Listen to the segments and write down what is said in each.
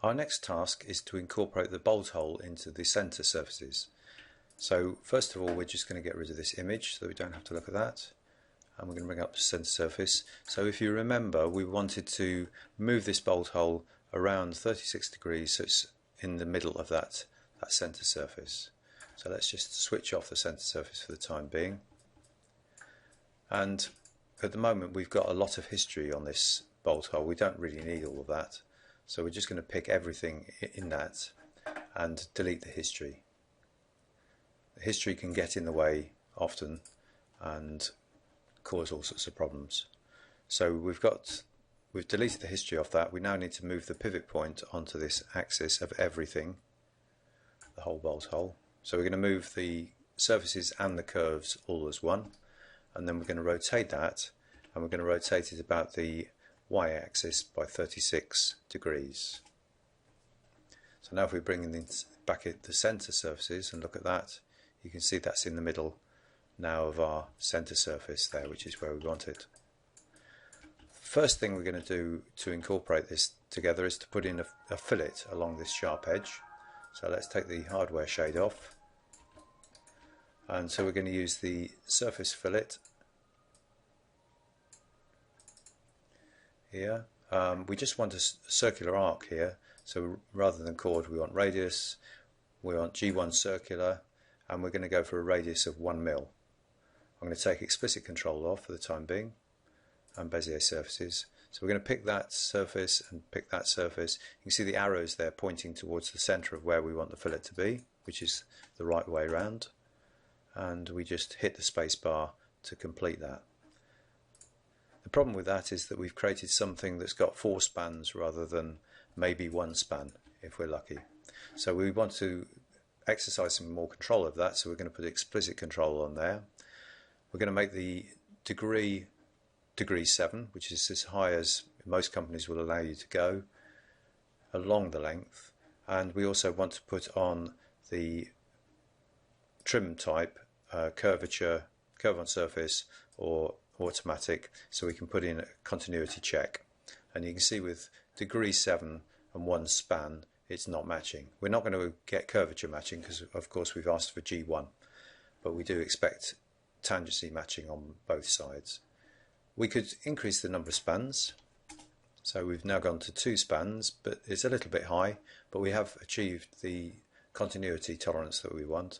Our next task is to incorporate the bolt hole into the center surfaces. So first of all, we're just going to get rid of this image so that we don't have to look at that. And we're going to bring up the center surface. So if you remember, we wanted to move this bolt hole around 36 degrees so it's in the middle of that center surface. So let's just switch off the center surface for the time being. And at the moment we've got a lot of history on this bolt hole. We don't really need all of that. So we're just going to pick everything in that and delete the history. The history can get in the way often and cause all sorts of problems. So we've deleted the history of that. We now need to move the pivot point onto this axis of everything, the whole bolt hole. So we're going to move the surfaces and the curves all as one, and then we're going to rotate that, and we're going to rotate it about the y-axis by 36 degrees. So now if we bring in back at the center surfaces and look at that, you can see that's in the middle now of our center surface there, which is where we want it. First thing we're going to do to incorporate this together is to put in a fillet along this sharp edge. So let's take the hardware shade off, and so we're going to use the surface fillet here. We just want a circular arc here, so rather than chord we want radius, we want G1 circular, and we're going to go for a radius of 1 mil. I'm going to take explicit control off for the time being and Bezier surfaces. So we're going to pick that surface and pick that surface. You can see the arrows there pointing towards the center of where we want the fillet to be, which is the right way round, and we just hit the space bar to complete that. The problem with that is that we've created something that's got 4 spans rather than maybe 1 span if we're lucky. So we want to exercise some more control of that, so we're going to put explicit control on there. We're going to make the degree 7, which is as high as most companies will allow you to go along the length, and we also want to put on the trim type, curve on surface or automatic, so we can put in a continuity check. And you can see with degree 7 and 1 span it's not matching. We're not going to get curvature matching because of course we've asked for G1, but we do expect tangency matching on both sides. We could increase the number of spans, so we've now gone to 2 spans, but it's a little bit high, but we have achieved the continuity tolerance that we want.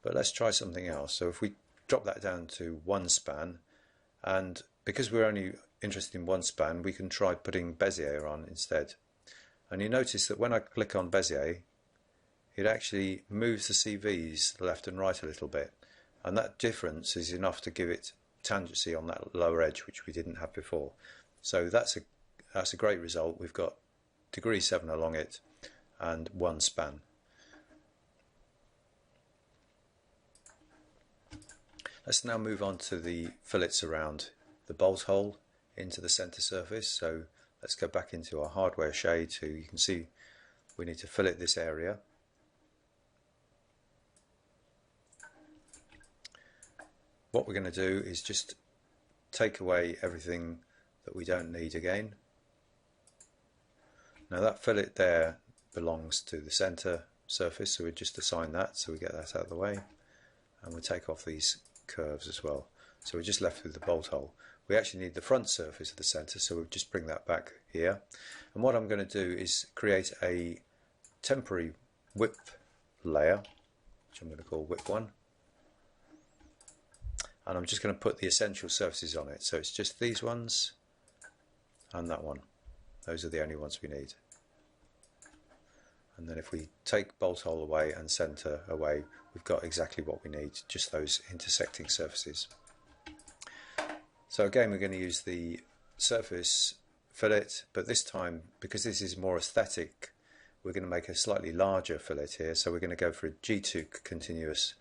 But let's try something else. So if we drop that down to 1 span, and because we're only interested in 1 span, we can try putting Bezier on instead. And you notice that when I click on Bezier, it actually moves the CVs left and right a little bit, and that difference is enough to give it tangency on that lower edge, which we didn't have before. So that's a great result. We've got degree 7 along it and 1 span. Let's now move on to the fillets around the bolt hole into the center surface. So let's go back into our hardware shade, so you can see we need to fillet this area. What we're going to do is just take away everything that we don't need again. Now that fillet there belongs to the center surface, so we just assign that, so we get that out of the way, and we'll take off these curves as well. So we're just left with the bolt hole. We actually need the front surface of the center, so we'll just bring that back here. And what I'm going to do is create a temporary whip layer, which I'm going to call whip 1. And I'm just going to put the essential surfaces on it. So it's just these ones and that one. Those are the only ones we need. And then if we take bolt hole away and center away, we've got exactly what we need, just those intersecting surfaces. So again, we're going to use the surface fillet, but this time, because this is more aesthetic, we're going to make a slightly larger fillet here. So we're going to go for a G2 continuous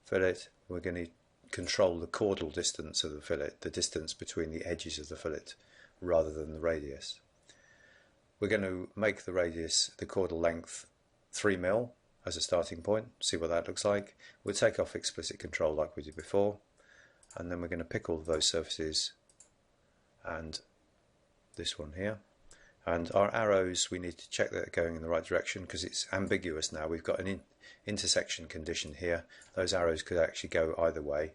fillet. We're going to control the caudal distance of the fillet, the distance between the edges of the fillet, rather than the radius. We're going to make the radius, the caudal length, 3 mil as a starting point, see what that looks like. We'll take off explicit control like we did before, and then we're going to pick all of those surfaces and this one here, And our arrows, we need to check that they're going in the right direction because it's ambiguous now. We've got an intersection condition here. Those arrows could actually go either way,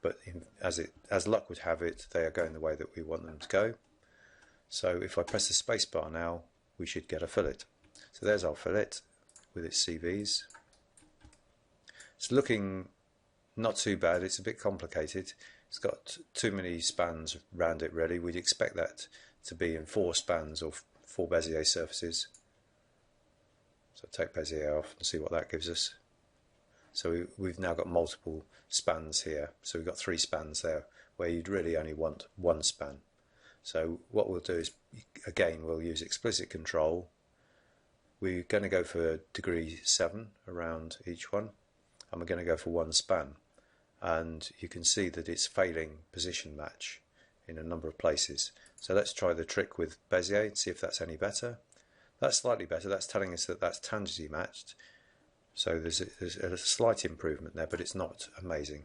but as luck would have it, they are going the way that we want them to go. So if I press the space bar now, we should get a fillet. So there's our fillet with its CVs. It's looking not too bad. It's a bit complicated. It's got too many spans around it really. We'd expect that to be in 4 spans or 4 Bezier surfaces. So take Bezier off and see what that gives us. So we've now got multiple spans here. So we've got 3 spans there where you'd really only want 1 span. So what we'll do is, again, we'll use explicit control. We're going to go for degree 7 around each one, and we're going to go for 1 span. And you can see that it's failing position match in a number of places. So let's try the trick with Bezier and see if that's any better. That's slightly better. That's telling us that that's tangently matched. So there's a slight improvement there, but it's not amazing.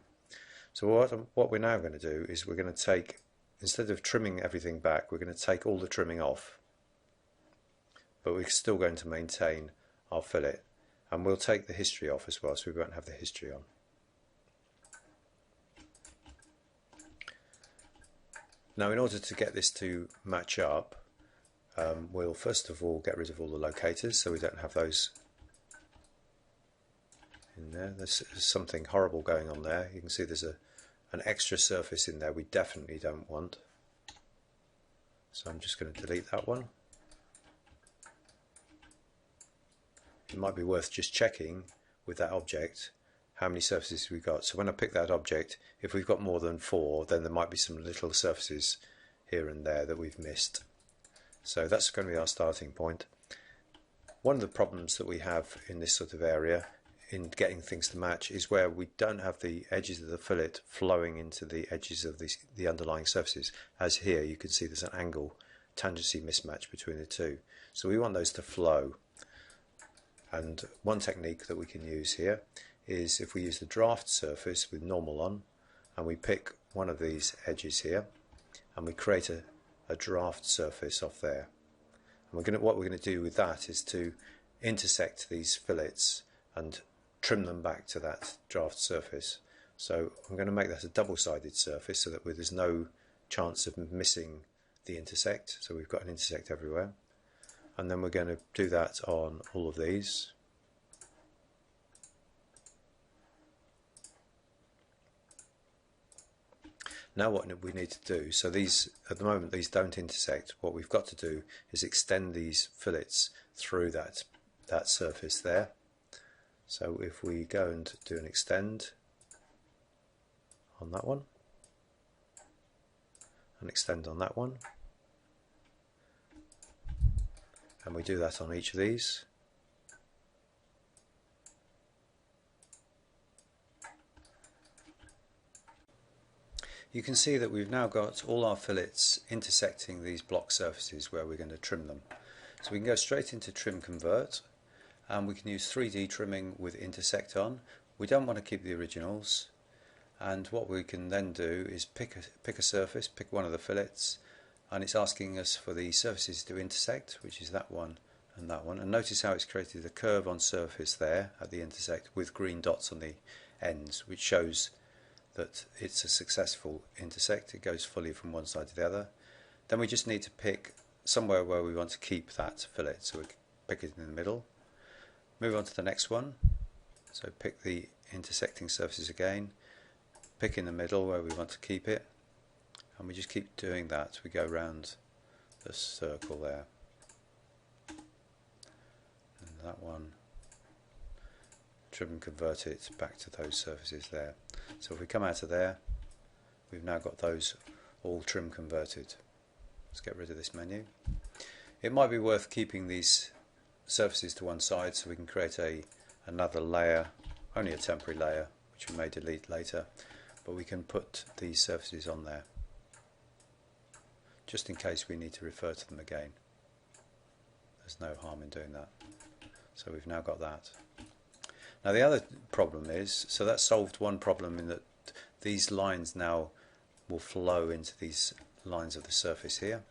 So what we're now going to do is we're going to take, instead of trimming everything back, we're going to take all the trimming off, but we're still going to maintain our fillet, and we'll take the history off as well, so we won't have the history on. Now, in order to get this to match up, we'll first of all get rid of all the locators so we don't have those in there. There's something horrible going on there. You can see there's an extra surface in there we definitely don't want. So I'm just going to delete that one. It might be worth just checking with that object how many surfaces we've got. So when I pick that object, if we've got more than 4, then there might be some little surfaces here and there that we've missed. So that's going to be our starting point. One of the problems that we have in this sort of area in getting things to match is where we don't have the edges of the fillet flowing into the edges of the underlying surfaces. As here you can see there's an angle tangency mismatch between the two. So we want those to flow. And one technique that we can use here is if we use the draft surface with normal on, and we pick one of these edges here, and we create a draft surface off there. And what we're going to do with that is to intersect these fillets and trim them back to that draft surface. So I'm going to make that a double-sided surface so that there's no chance of missing the intersect. So we've got an intersect everywhere. And then we're going to do that on all of these. Now what we need to do, so these, at the moment these don't intersect, what we've got to do is extend these fillets through that surface there. So if we go and do an extend on that one, and extend on that one, and we do that on each of these, you can see that we've now got all our fillets intersecting these block surfaces where we're going to trim them. So we can go straight into trim convert, and we can use 3D trimming with intersect on. We don't want to keep the originals, and what we can then do is pick a surface, pick one of the fillets, and it's asking us for the surfaces to intersect, which is that one and that one. And notice how it's created a curve on surface there at the intersect with green dots on the ends, which shows that it's a successful intersect. It goes fully from one side to the other. Then we just need to pick somewhere where we want to keep that fillet, so we pick it in the middle. Move on to the next one, so pick the intersecting surfaces again, pick in the middle where we want to keep it, and we just keep doing that. We go around the circle there, and that one, trim and convert it back to those surfaces there. So if we come out of there, we've now got those all trim converted. Let's get rid of this menu. It might be worth keeping these surfaces to one side so we can create another layer, only a temporary layer, which we may delete later, but we can put these surfaces on there just in case we need to refer to them again. There's no harm in doing that. So we've now got that. Now the other problem is, so that solved one problem in that these lines now will flow into these lines of the surface here.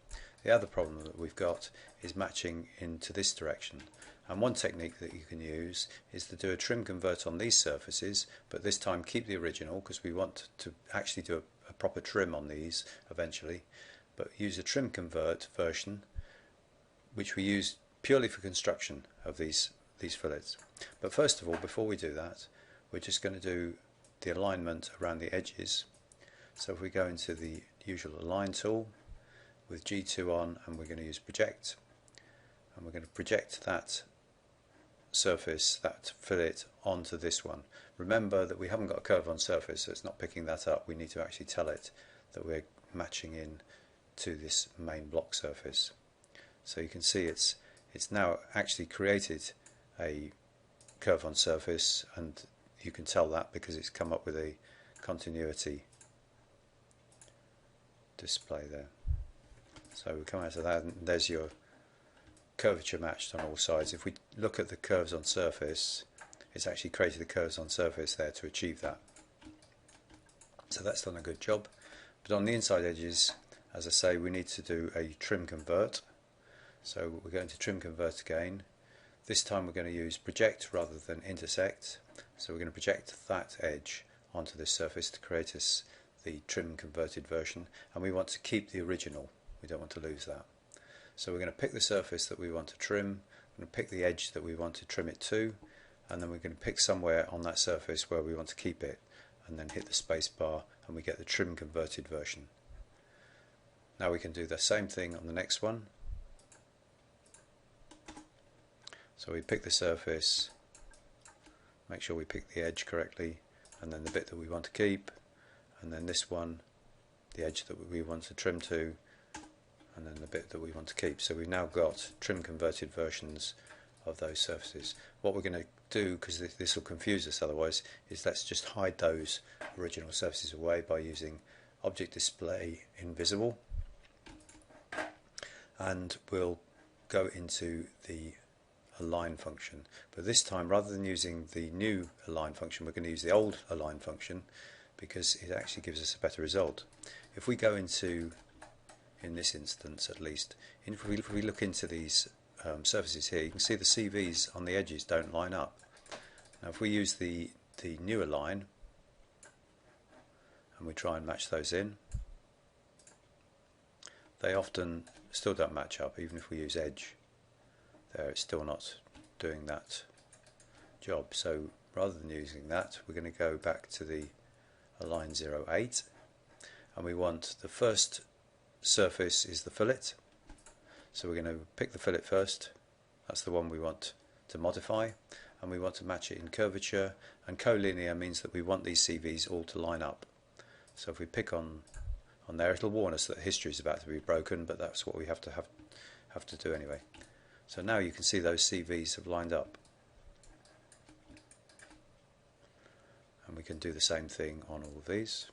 The other problem that we've got is matching into this direction. And one technique that you can use is to do a trim convert on these surfaces, but this time keep the original, because we want to actually do a proper trim on these eventually. But use a trim convert version, which we use purely for construction of these fillets. But first of all, before we do that, we're just going to do the alignment around the edges. So if we go into the usual align tool with G2 on, and we're going to use project, and we're going to project that surface, that fillet, onto this one. Remember that we haven't got a curve on surface, so it's not picking that up. We need to actually tell it that we're matching in to this main block surface. So you can see it's now actually created a curve on surface, and you can tell that because it's come up with a continuity display there. So we come out of that, and there's your curvature matched on all sides. If we look at the curves on surface, it's actually created the curves on surface there to achieve that. So that's done a good job. But on the inside edges, as I say, we need to do a trim convert. So we're going to trim convert again. This time we're going to use project rather than intersect. So we're going to project that edge onto this surface to create us the trim converted version, and we want to keep the original. We don't want to lose that. So we're going to pick the surface that we want to trim, we're going to pick the edge that we want to trim it to, and then we're going to pick somewhere on that surface where we want to keep it, and then hit the space bar, and we get the trim converted version. Now we can do the same thing on the next one. So we pick the surface, make sure we pick the edge correctly, and then the bit that we want to keep, and then this one, the edge that we want to trim to, and then the bit that we want to keep. So we've now got trim converted versions of those surfaces. What we're going to do, because this will confuse us otherwise, is let's just hide those original surfaces away by using object display invisible, and we'll go into the align function. But this time, rather than using the new align function, we're going to use the old align function, because it actually gives us a better result. If we go into, in this instance at least, if we look into these surfaces here, you can see the CVs on the edges don't line up. Now if we use the new align and we try and match those in, they often still don't match up. Even if we use edge there, it's still not doing that job. So rather than using that, we're going to go back to the align 08, and we want the first surface is the fillet. So we're going to pick the fillet first. That's the one we want to modify, and we want to match it in curvature, and collinear means that we want these CVs all to line up. So if we pick on there, it'll warn us that history is about to be broken, but that's what we have to do anyway. So now you can see those CVs have lined up, and we can do the same thing on all of these.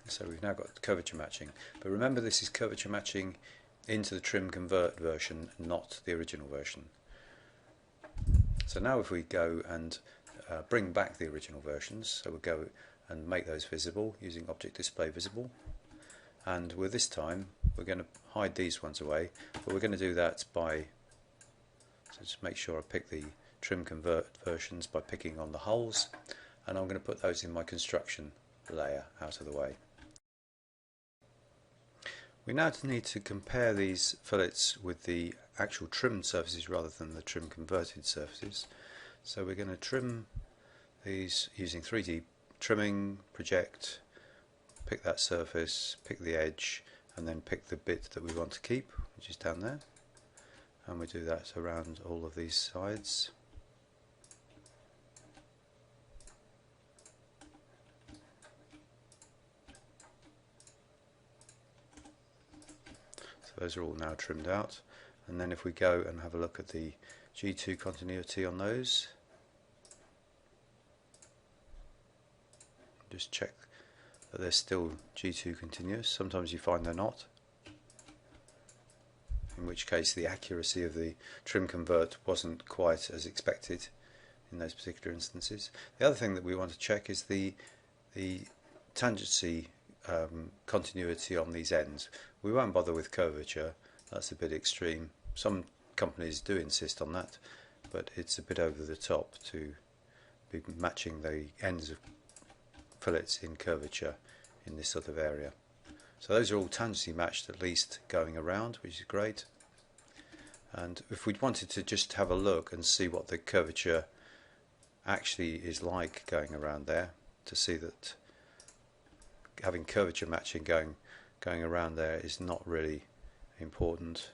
So we've now got curvature matching, but remember this is curvature matching into the trim convert version, not the original version. So now if we go and bring back the original versions, so we'll go and make those visible using object display visible, and with this time we're going to hide these ones away, but we're going to do that by, so just make sure I pick the trim convert versions by picking on the holes, and I'm going to put those in my construction layer out of the way. We now need to compare these fillets with the actual trimmed surfaces rather than the trim converted surfaces. So we're going to trim these using 3D trimming, project, pick that surface, pick the edge, and then pick the bit that we want to keep, which is down there, and we do that around all of these sides. Those are all now trimmed out, and then if we go and have a look at the G2 continuity on those, just check that they're still G2 continuous. Sometimes you find they're not. in which case the accuracy of the trim convert wasn't quite as expected in those particular instances. The other thing that we want to check is the tangency continuity on these ends. We won't bother with curvature, that's a bit extreme. Some companies do insist on that, but it's a bit over the top to be matching the ends of fillets in curvature in this sort of area. So those are all tangently matched, at least going around, which is great. And if we wanted to just have a look and see what the curvature actually is like going around there, to see that having curvature matching going around there is not really important.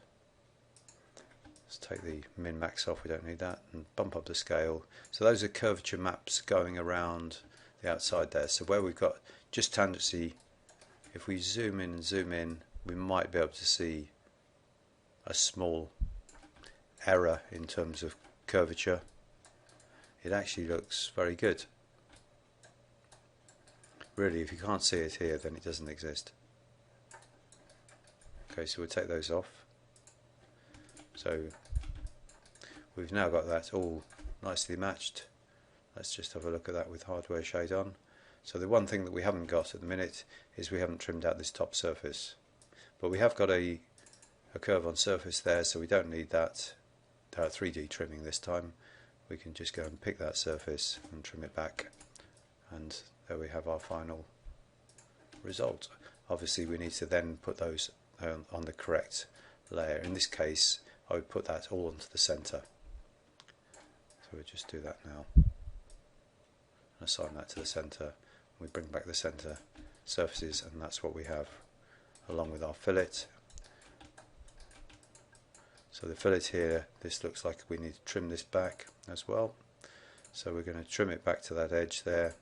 Let's take the min-max off, we don't need that, and bump up the scale. So those are curvature maps going around the outside there. So where we've got just tangency, if we zoom in and zoom in, we might be able to see a small error in terms of curvature. It actually looks very good. Really, if you can't see it here, then it doesn't exist. Okay, so we'll take those off. So we've now got that all nicely matched. Let's just have a look at that with hardware shade on. So the one thing that we haven't got at the minute is we haven't trimmed out this top surface, but we have got a curve on surface there, so we don't need that 3D trimming this time. We can just go and pick that surface and trim it back, and there we have our final result. Obviously we need to then put those on the correct layer. In this case I would put that all onto the center, so we'll just do that now. Assign that to the center. We bring back the center surfaces, and that's what we have along with our fillet. So the fillet here, this looks like we need to trim this back as well, so we're going to trim it back to that edge there.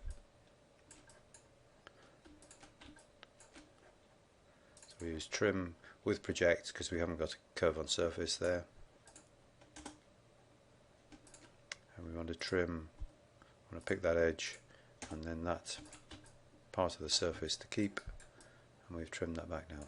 So we use trim with project because we haven't got a curve on surface there, and we want to trim, I want to pick that edge and then that part of the surface to keep, and we've trimmed that back now.